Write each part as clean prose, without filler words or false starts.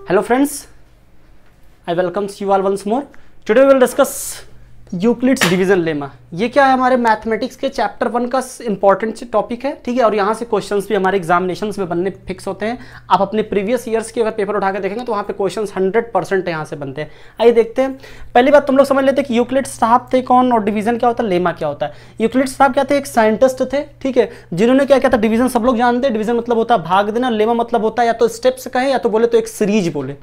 Hello friends, I welcomes you all once more. Today we will discuss Euclid's division lemma. ये क्या है, हमारे mathematics के chapter 1 का इंपॉर्टेंट टॉपिक है, ठीक है। और यहाँ से क्वेश्चंस भी हमारे एग्जामिनेशंस में बनने फिक्स होते हैं। आप अपने प्रीवियस ईयर्स के अगर पेपर उठा के देखेंगे तो वहाँ पे क्वेश्चंस 100% यहाँ से बनते हैं। आइए देखते हैं। पहली बात तुम लोग समझ लेते हैं कि यूक्लिड्स साहब थे कौन और डिवीजन क्या होता है, लेमा क्या होता है। यूक्लिड्स साहब क्या थे, एक साइंटिस्ट थे, ठीक है, जिन्होंने क्या किया था, डिवीजन सब लोग जानते हैं, डिवीजन मतलब होता है भाग देना, लेमा मतलब होता है या तो स्टेप्स कहे या तो बोले तो एक सीरीज बोले,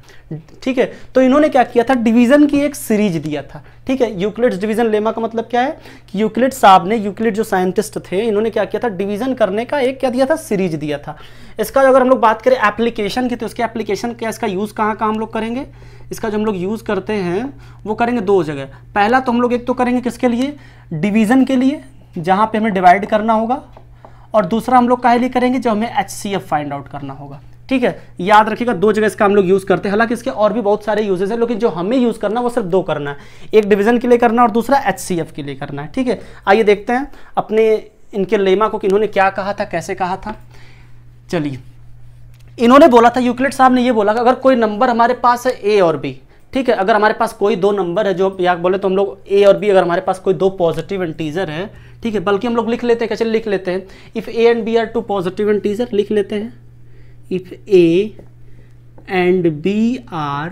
ठीक है। तो इन्होंने क्या किया था, डिवीजन की एक सीरीज दिया था, ठीक है। यूक्लिड्स डिवीजन लेमा का मतलब क्या है कि यूक्लिड साहब ने, यूक्लिड जो साइंटिस्ट थे, इन्होंने क्या किया था, डिवीजन करने का एक क्या दिया था, सीरीज दिया था। इसका अगर हम लोग बात करें एप्लीकेशन की, तो इसके एप्लीकेशन क्या, इसका यूज कहाँ हम लोग करेंगे। इसका जो हम लोग यूज करते हैं वो करेंगे दो जगह। पहला तो हम लोग एक तो करेंगे किसके लिए, डिवीजन के लिए, जहां पे हमें डिवाइड करना होगा, और दूसरा हम लोग काहे लिए करेंगे, जब हमें HCF फाइंड आउट करना होगा, ठीक है। याद रखिएगा दो जगह इसका हम लोग यूज करते हैं। हालांकि इसके और भी बहुत सारे यूजेस हैं, लेकिन जो हमें यूज करना है वो सिर्फ दो करना है, एक डिवीजन के लिए करना है और दूसरा HCF के लिए करना है, ठीक है। आइए देखते हैं अपने इनके लेमा को कि इन्होंने क्या कहा था, कैसे कहा था। चलिए, इन्होंने बोला था, यूक्लिड साहब ने ये बोला कि अगर कोई नंबर हमारे पास है A और B, ठीक है, अगर हमारे पास कोई दो नंबर है, जो या बोले तो हम लोग A और B, अगर हमारे पास कोई दो पॉजिटिव इंटीजर है, ठीक है, बल्कि हम लोग लिख लेते हैं, कैसे लिख लेते हैं, if A and B are two positive integer, लिख लेते हैं, if A and B are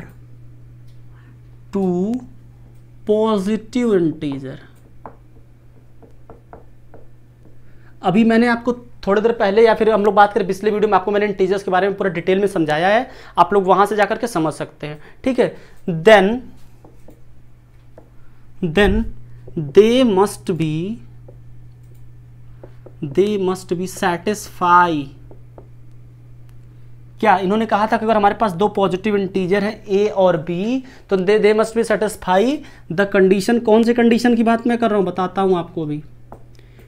two positive integer। अभी मैंने आपको थोड़ी देर पहले या फिर हम लोग बात करें पिछले वीडियो में, आपको मैंने इंटीजर्स के बारे में पूरा डिटेल में समझाया है, आप लोग वहां से जाकर के समझ सकते हैं, ठीक है। Then they must be satisfy. क्या इन्होंने कहा था कि अगर हमारे पास दो पॉजिटिव इंटीजर है A और B, तो they must be satisfy the condition. कौन सी कंडीशन की बात मैं कर रहा हूं, बताता हूं आपको अभी।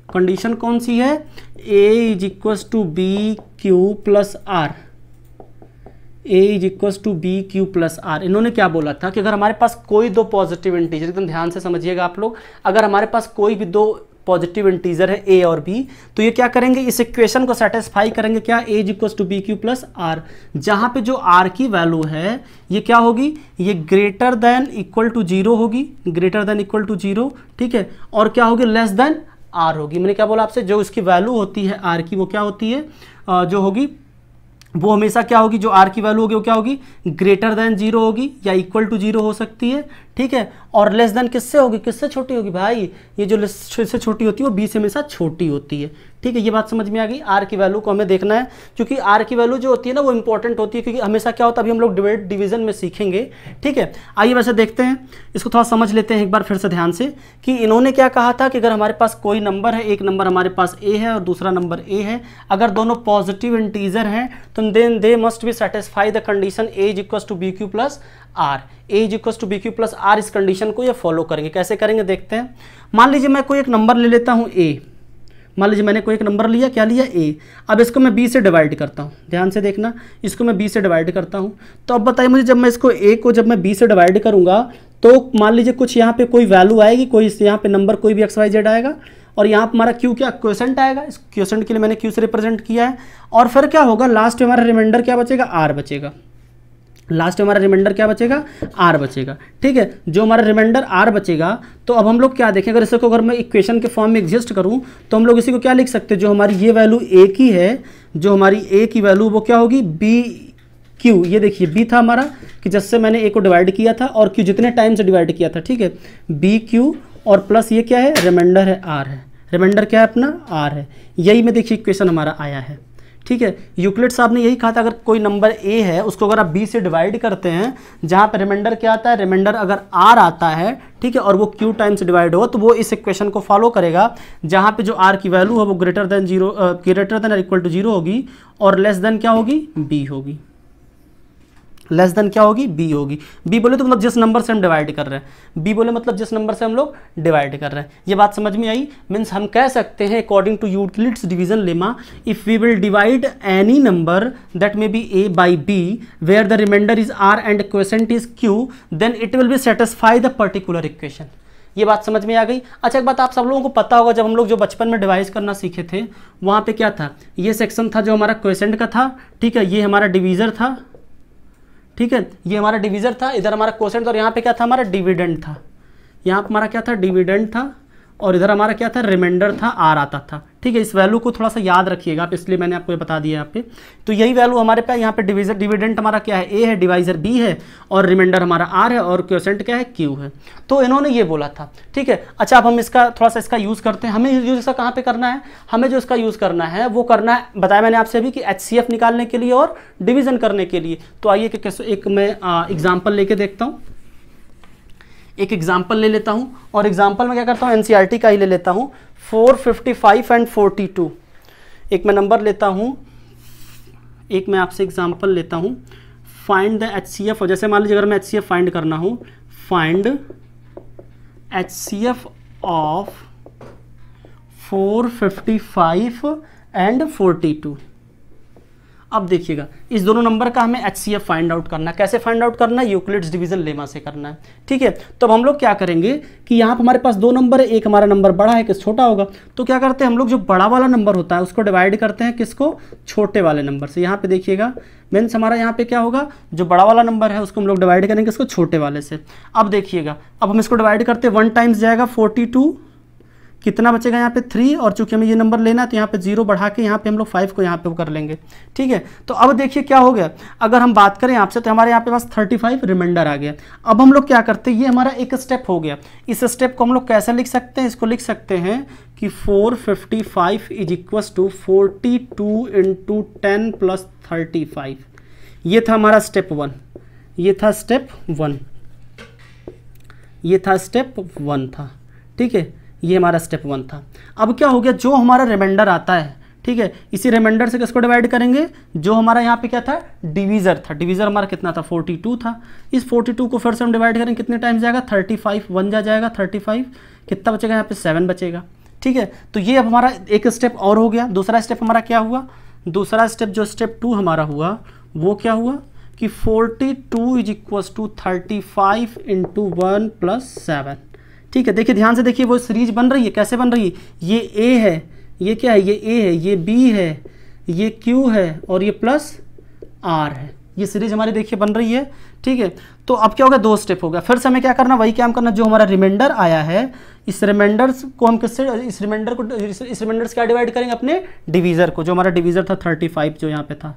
कंडीशन कौन सी है, A is equals to b q plus r. A is equals to b q plus r. इन्होंने क्या बोला था कि अगर हमारे पास कोई दो पॉजिटिव इंटीजर, एकदम ध्यान से समझिएगा आप लोग, अगर हमारे पास कोई भी दो पॉजिटिव इंटीजर है A और B, तो ये क्या करेंगे, इस इक्वेशन को सेटिस्फाई करेंगे, क्या, A is equals to b q plus r, जहां पे जो R की वैल्यू है ये क्या होगी, ये greater than equal to zero होगी, greater than equal to zero, ठीक है, और क्या होगी, लेस देन R होगी। मैंने क्या बोला आपसे, जो इसकी वैल्यू होती है R की, वो क्या होती है, जो होगी वो हमेशा क्या होगी, जो R की वैल्यू होगी वो क्या होगी, ग्रेटर देन जीरो होगी या इक्वल टू जीरो हो सकती है, ठीक है। और लेस देन किससे होगी, किससे छोटी होगी भाई, ये जो से छोटी होती है वो B से हमेशा छोटी होती है, ठीक है। ये बात समझ में आ गई। R की वैल्यू को हमें देखना है, क्योंकि R की वैल्यू जो होती है ना वो इंपॉर्टेंट होती है, क्योंकि हमेशा क्या होता है, अभी हम लोग डिवीजन में सीखेंगे, ठीक है। आइए वैसे देखते हैं, इसको थोड़ा समझ लेते हैं एक बार फिर से ध्यान से, कि इन्होंने क्या कहा था कि अगर हमारे पास कोई नंबर है, एक नंबर हमारे पास A है और दूसरा नंबर A है, अगर दोनों पॉजिटिव इंटीजर हैं तो then they must be satisfy the condition A is equals to b q plus r. A is equals to b q plus r, इस कंडीशन को ये फॉलो करेंगे। कैसे करेंगे देखते हैं। मान लीजिए मैं कोई एक नंबर ले लेता हूँ A, मान लीजिए मैंने कोई एक नंबर लिया, क्या लिया, A। अब इसको मैं B से डिवाइड करता हूँ, ध्यान से देखना, इसको मैं B से डिवाइड करता हूँ। तो अब बताइए मुझे, जब मैं इसको A को जब मैं B से डिवाइड करूँगा तो मान लीजिए कुछ यहाँ पे कोई वैल्यू आएगी, कोई यहाँ पे नंबर कोई भी XYZ आएगा, और यहाँ पर हमारा Q क्या, क्वोशेंट आएगा। इस क्वोशेंट के लिए मैंने Q से रिप्रेजेंट किया है। और फिर क्या होगा, लास्ट में हमारा रिमाइंडर क्या बचेगा, R बचेगा। लास्ट में हमारा रिमाइंडर क्या बचेगा, R बचेगा, ठीक है। जो हमारा रिमाइंडर R बचेगा, तो अब हम लोग क्या देखें, अगर इसको अगर मैं इक्वेशन के फॉर्म में एग्जिस्ट करूं तो हम लोग इसी को क्या लिख सकते हैं, जो हमारी ये वैल्यू A की है, जो हमारी A की वैल्यू वो क्या होगी, B Q। ये देखिए B था हमारा, कि जिससे मैंने A को डिवाइड किया था, और Q जितने टाइम से डिवाइड किया था, ठीक है, B Q, और प्लस ये क्या है, रिमाइंडर है R है। रिमाइंडर क्या है अपना, R है। यही में देखिए इक्वेशन हमारा आया है, ठीक है। यूक्लिड साहब ने यही कहा था, अगर कोई नंबर A है उसको अगर आप B से डिवाइड करते हैं, जहां पर रिमाइंडर क्या आता है, रिमाइंडर अगर R आता है, ठीक है, और वो Q टाइम से डिवाइड हो, तो वो इस इक्वेशन को फॉलो करेगा, जहां पे जो R की वैल्यू है वो greater than zero, greater than equal to zero होगी, और लेस देन क्या होगी, B होगी। लेस देन क्या होगी, B होगी। B बोले तो मतलब जिस नंबर से हम डिवाइड कर रहे हैं, B बोले मतलब जिस नंबर से हम लोग डिवाइड कर रहे हैं। ये बात समझ में आई। मीन्स हम कह सकते हैं according to Euclid's division lemma, if we will divide any number that may be A by B where the remainder is R and quotient is Q, then it will be satisfy the particular equation. ये बात समझ में आ गई। अच्छा एक बात आप सब लोगों को पता होगा, जब हम लोग जो बचपन में डिवाइस करना सीखे थे, वहाँ पे क्या था, ये सेक्शन था जो हमारा क्वोशेंट का था, ठीक है, ये हमारा डिवीजर था, ठीक है, ये हमारा डिवीजर था, इधर हमारा कोसेंट था, और यहाँ पे क्या था हमारा डिविडेंड था, यहाँ पे हमारा क्या था डिविडेंड था, और इधर हमारा क्या था रिमाइंडर था, आर आता था। ठीक है, इस वैल्यू को थोड़ा सा याद रखिएगा आप, इसलिए मैंने आपको ये बता दिया यहाँ पे। तो यही वैल्यू हमारे पास यहाँ पे डिवीजर डिविडेंड हमारा क्या है ए है, डिवाइजर बी है, और रिमाइंडर हमारा आर है, और क्वोशेंट क्या है क्यू है। तो इन्होंने ये बोला था। ठीक है, अच्छा अब हम इसका थोड़ा सा इसका यूज़ करते हैं। हमें यूज़ इसका कहाँ पे करना है, हमें जो इसका यूज़ करना है वो करना है, बताया मैंने आपसे अभी कि HCF निकालने के लिए और डिवीजन करने के लिए। तो आइए कि कैसे एक मैं एग्जाम्पल लेके देखता हूँ, एक एग्जाम्पल ले लेता हूं, और एग्जाम्पल में क्या करता हूं NCERT का ही ले लेता हूं, 455 एंड 42। एक मैं नंबर लेता हूं, एक मैं आपसे एग्जाम्पल लेता हूं, फाइंड द HCF। और जैसे मान लीजिए अगर मैं HCF फाइंड करना हो, फाइंड HCF ऑफ 455 एंड 42। अब देखिएगा इस दोनों नंबर का हमें HCF फाइंड आउट करना है। कैसे फाइंड आउट करना है, यूक्लिड्स डिवीजन लेमा से करना है। ठीक है, तो अब हम लोग क्या करेंगे कि यहाँ पर हमारे पास दो नंबर है, एक हमारा नंबर बड़ा है, एक छोटा होगा। तो क्या करते हैं हम लोग, जो बड़ा वाला नंबर होता है उसको डिवाइड करते हैं किसको, छोटे वाले नंबर से। यहाँ पे देखिएगा मीन्स हमारा यहाँ पे क्या होगा, जो बड़ा वाला नंबर है उसको हम लोग डिवाइड करेंगे इसको छोटे वाले से। अब देखिएगा, अब हम इसको डिवाइड करते हैं, 1 टाइम्स जाएगा 42, कितना बचेगा यहाँ पे 3, और चूंकि हमें ये नंबर लेना है तो यहाँ पे 0 बढ़ा के यहाँ पे हम लोग 5 को यहाँ पे कर लेंगे। ठीक है, तो अब देखिए क्या हो गया, अगर हम बात करें आपसे तो हमारे यहाँ पे पास 35 रिमाइंडर आ गया। अब हम लोग क्या करते हैं, ये हमारा एक स्टेप हो गया। इस स्टेप को हम लोग कैसे लिख सकते हैं, इसको लिख सकते हैं कि 455 is equal to 42 into 10 plus 35। ये था हमारा स्टेप 1, ये था स्टेप 1, ये था स्टेप 1 था। ठीक है, ये हमारा स्टेप 1 था। अब क्या हो गया, जो हमारा रिमाइंडर आता है, ठीक है, इसी रिमाइंडर से किसको डिवाइड करेंगे, जो हमारा यहाँ पे क्या था डिवीजर था। डिवीजर हमारा कितना था 42 था। इस 42 को फिर से हम डिवाइड करेंगे, कितने टाइम्स जाएगा 35, 1 जाएगा 35, कितना बचेगा यहाँ पे 7 बचेगा। ठीक है, तो ये अब हमारा एक स्टेप और हो गया। दूसरा स्टेप हमारा क्या हुआ, दूसरा स्टेप जो स्टेप 2 हमारा हुआ वो क्या हुआ कि 42 is equal to 35 into 1 plus 7। ठीक है, देखिए ध्यान से देखिए, वो सीरीज बन रही है, कैसे बन रही है, ये A है, ये क्या है, ये A है, ये B है, ये Q है, और ये प्लस R है। ये सीरीज हमारी देखिए बन रही है। ठीक है, तो अब क्या होगा, 2 स्टेप हो गया। फिर से हमें क्या करना, वही काम करना, जो हमारा रिमाइंडर आया है इस रिमाइंडर को हम किससे, इस रिमाइंडर से क्या डिवाइड करेंगे, अपने डिवीजर को। जो हमारा डिवीजर था 35 जो यहाँ पे था,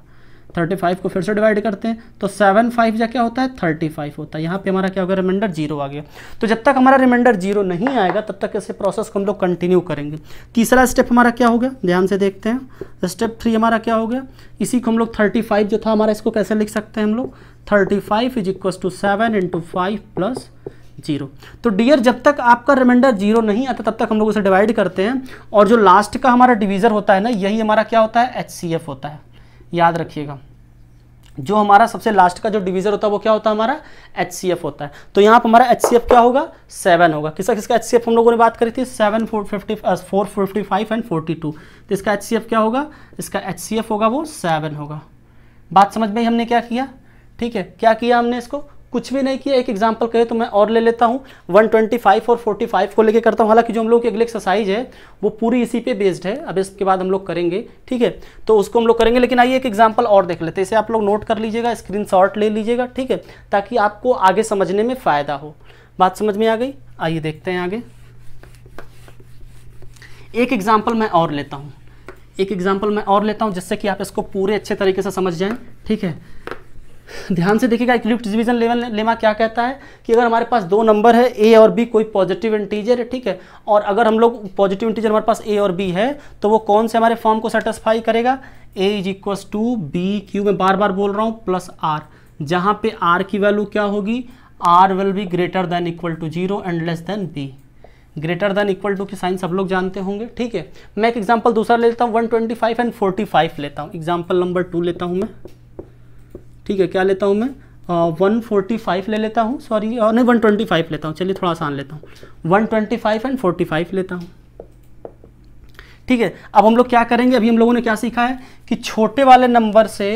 35 को फिर से डिवाइड करते हैं तो 7 5 जा क्या होता है 35 होता है। यहाँ पे हमारा क्या हो गया, रिमाइंडर 0 आ गया। तो जब तक हमारा रिमाइंडर 0 नहीं आएगा तब तक ऐसे प्रोसेस को हम लोग कंटिन्यू करेंगे। तीसरा स्टेप हमारा क्या हो गया, ध्यान से देखते हैं। स्टेप 3 हमारा क्या हो गया, इसी को हम लोग 35 जो था हमारा, इसको कैसे लिख सकते हैं हम लोग, 35 is equal to 7 into 5 plus 0। तो डियर जब तक आपका रिमाइंडर 0 नहीं आता तब तक हम लोग उसे डिवाइड करते हैं, और जो लास्ट का हमारा डिवीजर होता है ना, यही हमारा क्या होता है HCF होता है। याद रखिएगा, जो हमारा सबसे लास्ट का जो डिवीजर होता है वो क्या होता है, हमारा HCF होता है। तो यहाँ पर हमारा HCF क्या होगा, 7 होगा। किसका किसका HCF हम लोगों ने बात करी थी, 7 455 एंड 42। तो इसका HCF क्या होगा, इसका HCF होगा वो 7 होगा। बात समझ में हमने क्या किया। ठीक है, क्या किया हमने, इसको कुछ भी नहीं किया। एक एग्जांपल कहे तो मैं और ले लेता हूँ, 125 और 45 को लेके करता हूँ। हालांकि जो हम लोग की अगली एक्सरसाइज है वो पूरी इसी पे बेस्ड है, अब इसके बाद हम लोग करेंगे। ठीक है, तो उसको हम लोग करेंगे, लेकिन आइए एक एग्जांपल और देख लेते हैं। इसे आप लोग नोट कर लीजिएगा, स्क्रीनशॉट ले लीजिएगा। ठीक है, ताकि आपको आगे समझने में फ़ायदा हो। बात समझ में आ गई, आइए देखते हैं आगे। एक एग्जाम्पल मैं और लेता हूँ, एक एग्जाम्पल मैं और लेता हूँ, जिससे कि आप इसको पूरे अच्छे तरीके से समझ जाएं। ठीक है, ध्यान से देखिएगा। इक्लिप्स डिवीजन लेमा क्या कहता है कि अगर हमारे पास दो नंबर है A और B, कोई पॉजिटिव इंटीजर है, ठीक है, और अगर हम लोग पॉजिटिव इंटीजर हमारे पास A और B है तो वो कौन से हमारे फॉर्म को सेटिस्फाई करेगा, A is equal to b q, मैं बार बार बोल रहा हूँ, प्लस R, जहाँ पे R की वैल्यू क्या होगी, R will be greater than equal to 0 and less than B। Greater than equal to की साइन सब लोग जानते होंगे। ठीक है, मैं एक एग्जाम्पल दूसरा लेता हूँ, 125 एंड 45 लेता हूँ। एग्जाम्पल नंबर 2 लेता हूँ मैं। ठीक है, क्या लेता हूँ मैं, 145 ले लेता हूँ, सॉरी नहीं 125 लेता हूँ, चलिए थोड़ा आसान लेता हूँ, 125 एंड 45 लेता हूँ। ठीक है, अब हम लोग क्या करेंगे, अभी हम लोगों ने क्या सीखा है कि छोटे वाले नंबर से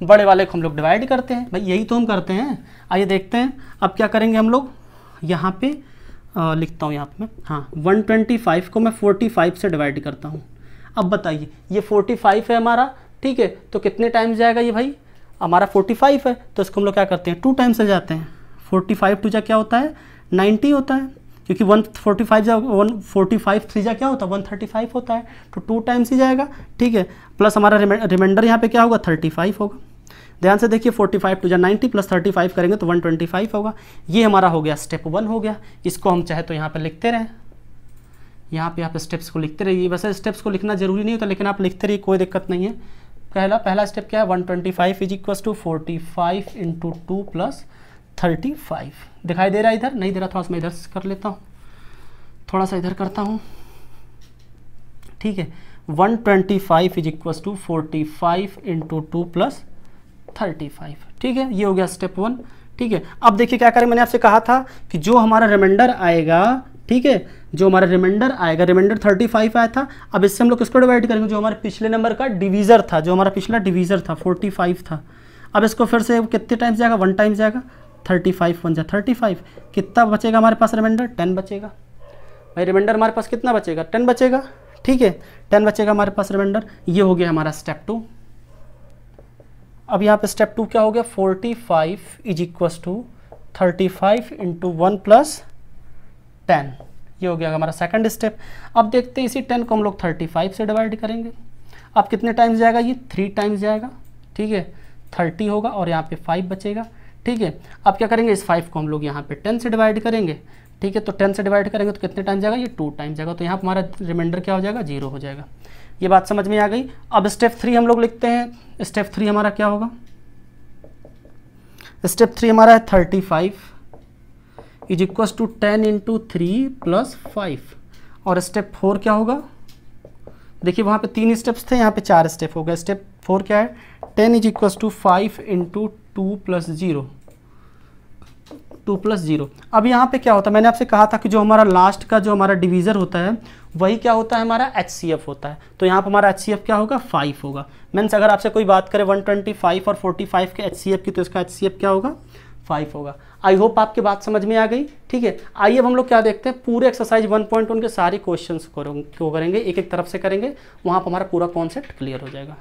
बड़े वाले को हम लोग डिवाइड करते हैं, भाई यही तो हम करते हैं। आइए देखते हैं अब क्या करेंगे हम लोग। यहाँ पे लिखता हूँ यहाँ पे मैं, हाँ 125 को मैं 45 से डिवाइड करता हूँ। अब बताइए ये 45 है हमारा, ठीक है, तो कितने टाइम्स जाएगा ये भाई, हमारा 45 है, तो इसको हम लोग क्या करते हैं 2 टाइम्स से जाते हैं। 45 टू जा क्या होता है 90 होता है, क्योंकि 145 जा 145 3 जा क्या होता है 135 होता है, तो 2 टाइम्स ही जाएगा। ठीक है, प्लस हमारा रिमाइंडर यहाँ पे क्या होगा 35 होगा। ध्यान से देखिए 45 टू जा 90 प्लस 35 करेंगे तो 125 होगा। ये हमारा हो गया स्टेप 1 हो गया। इसको हम चाहे तो यहाँ पे लिखते रहें, यहाँ पे आप स्टेप्स को लिखते रहिए। वैसे स्टेप्स को लिखना जरूरी नहीं होता, लेकिन आप लिखते रहिए, कोई दिक्कत नहीं है। पहला स्टेप क्या है 125 is equal to 45 into 2 plus 35। दिखाई दे रहा है इधर? नहीं दे रहा, थोड़ा सा मैं इधर कर लेता हूँ, थोड़ा सा इधर करता हूँ। ठीक है, 125 is equal to 45 into 2 plus 35। ठीक है, ये हो गया स्टेप 1। ठीक है, अब देखिए क्या करें, मैंने आपसे कहा था कि जो हमारा रिमाइंडर आएगा, ठीक है, जो हमारा रिमाइंडर आएगा, रिमाइंडर 35 आया था, अब इससे हम लोग किसको डिवाइड करेंगे, जो हमारे पिछले नंबर का डिवीज़र था, जो हमारा पिछला डिवीज़र था 45 था। अब इसको फिर से कितने टाइम्स जाएगा 1 टाइम जाएगा, 35 1 जा 35। कितना बचेगा हमारे पास रिमाइंडर 10 बचेगा। भाई रिमाइंडर हमारे पास कितना बचेगा 10 बचेगा। ठीक है, 10 बचेगा हमारे पास रिमाइंडर। ये हो गया हमारा स्टेप 2। अब यहाँ पे स्टेप 2 क्या हो गया 45 is equal to 35 into 1 plus 10। ये हो गया हमारा सेकंड स्टेप। अब देखते हैं इसी 10 को हम लोग 35 से डिवाइड करेंगे। अब कितने टाइम्स जाएगा, ये 3 टाइम्स जाएगा। ठीक है, 30 होगा और यहाँ पे 5 बचेगा। ठीक है, अब क्या करेंगे, इस 5 को हम लोग यहाँ पे 10 से डिवाइड करेंगे। ठीक है, तो 10 से डिवाइड करेंगे तो कितने टाइम जाएगा, ये 2 टाइम जाएगा। तो यहाँ पर हमारा रिमाइंडर क्या हो जाएगा 0 हो जाएगा। ये बात समझ में आ गई। अब स्टेप 3 हम लोग लिखते हैं। स्टेप 3 हमारा क्या होगा, स्टेप 3 हमारा है 35 is equal to 10 into 3 plus 5। और स्टेप 4 क्या होगा, देखिए वहाँ पे 3 स्टेप्स थे, यहाँ पे 4 स्टेप हो गए। स्टेप 4 क्या है 10 is equal to 5 into 2 plus 0, 2 plus 0। अब यहाँ पे क्या होता है, मैंने आपसे कहा था कि जो हमारा लास्ट का जो हमारा डिवीज़र होता है वही क्या होता है हमारा HCF होता है। तो यहाँ पर हमारा HCF क्या होगा 5 होगा। मीन्स अगर आपसे कोई बात करे 125 और 45 के HCF की, तो इसका HCF क्या होगा 5 होगा। आई होप आपकी बात समझ में आ गई। ठीक है, आइए अब हम लोग क्या देखते हैं, पूरे एक्सरसाइज 1.1 के सारे क्वेश्चंस को करेंगे, एक एक तरफ से करेंगे, वहाँ पर हमारा पूरा कॉन्सेप्ट क्लियर हो जाएगा।